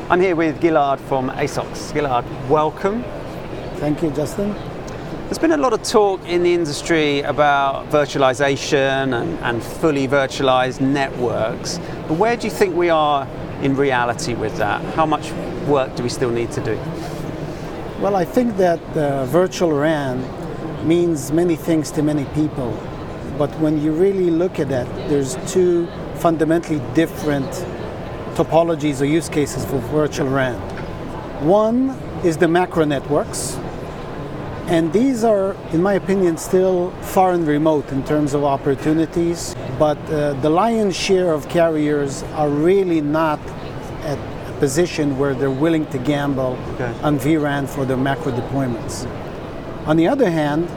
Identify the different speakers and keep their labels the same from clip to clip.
Speaker 1: I'm here with Gilad from ASOCS. Gilad, welcome.
Speaker 2: Thank you, Justin.
Speaker 1: There's been a lot of talk in the industry about virtualization and fully virtualized networks, but where do you think we are in reality with that? How much work do we still need to do?
Speaker 2: Well, I think that virtual RAN means many things to many people, but when you really look at that, there's two fundamentally different topologies or use cases for virtual RAN. One is the macro networks, and these are, in my opinion, still far and remote in terms of opportunities, but the lion's share of carriers are really not at a position where they're willing to gamble on vRAN for their macro deployments. On the other hand,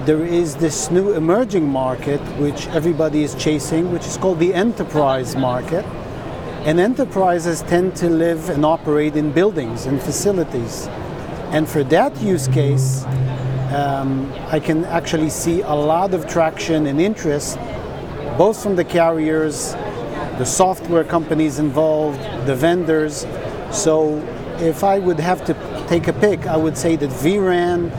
Speaker 2: there is this new emerging market which everybody is chasing, which is called the enterprise market. And enterprises tend to live and operate in buildings and facilities. And for that use case, I can actually see a lot of traction and interest, both from the carriers, the software companies involved, the vendors. So if I would have to take a pick, I would say that vRAN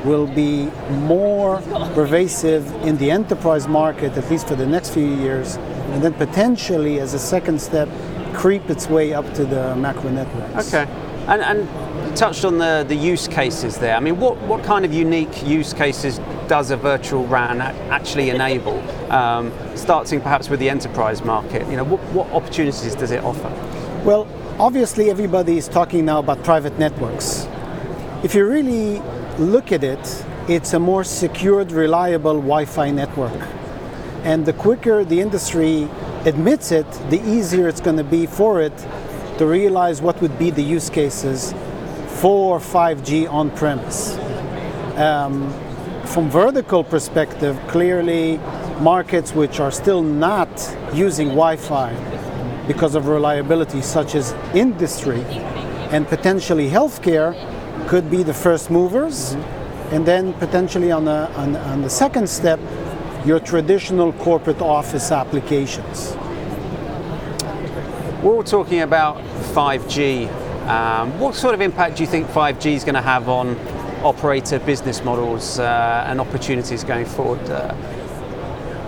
Speaker 2: will be more pervasive in the enterprise market, at least for the next few years, and then potentially as a second step, creep its way up to the macro networks.
Speaker 1: Okay, and you touched on the use cases there. I mean, what kind of unique use cases does a virtual RAN actually enable? Starting perhaps with the enterprise market, you know, what opportunities does it offer?
Speaker 2: Well, obviously everybody is talking now about private networks. If you really look at it, it's a more secured, reliable Wi-Fi network. And the quicker the industry admits it, the easier it's going to be for it to realize what would be the use cases for 5G on-premise. From vertical perspective, clearly markets which are still not using Wi-Fi because of reliability, such as industry and potentially healthcare, could be the first movers. And then potentially on the second step, your traditional corporate office applications.
Speaker 1: We're all talking about 5G. What sort of impact do you think 5G is going to have on operator business models and opportunities going forward?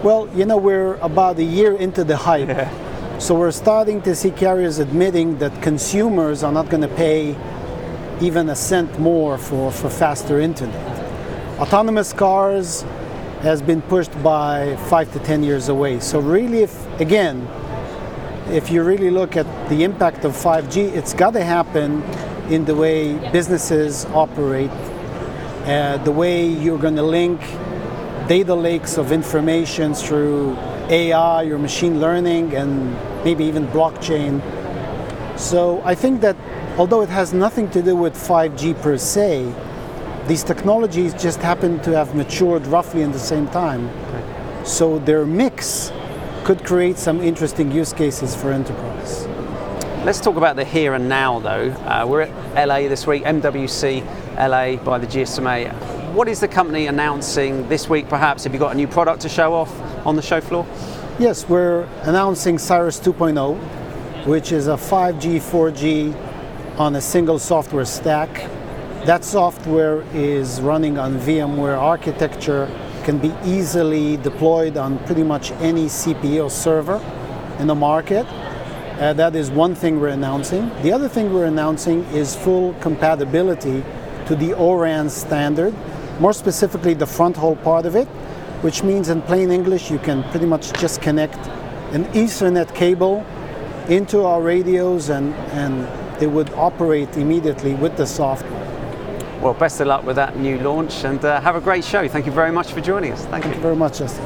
Speaker 2: Well, you know, we're about a year into the hype. Yeah. So we're starting to see carriers admitting that consumers are not going to pay even a cent more for faster internet. Autonomous cars has been pushed by 5 to 10 years away. So really, if you really look at the impact of 5G, it's got to happen in the way businesses operate, the way you're going to link data lakes of information through AI or machine learning and maybe even blockchain. So I think that although it has nothing to do with 5G per se, these technologies just happen to have matured roughly in the same time. Okay. So their mix could create some interesting use cases for enterprise.
Speaker 1: Let's talk about the here and now though. We're at LA this week, MWC LA by the GSMA. What is the company announcing this week perhaps? Have you got a new product to show off on the show floor?
Speaker 2: Yes, we're announcing Cyrus 2.0, which is a 5G, 4G on a single software stack. That software is running on VMware architecture, can be easily deployed on pretty much any CPU server in the market. That is one thing we're announcing. The other thing we're announcing is full compatibility to the O-RAN standard, more specifically the front haul part of it, which means in plain English you can pretty much just connect an Ethernet cable into our radios and they would operate immediately with the software.
Speaker 1: Well, best of luck with that new launch and have a great show. Thank you very much for joining us. Thank you
Speaker 2: very much, Justin.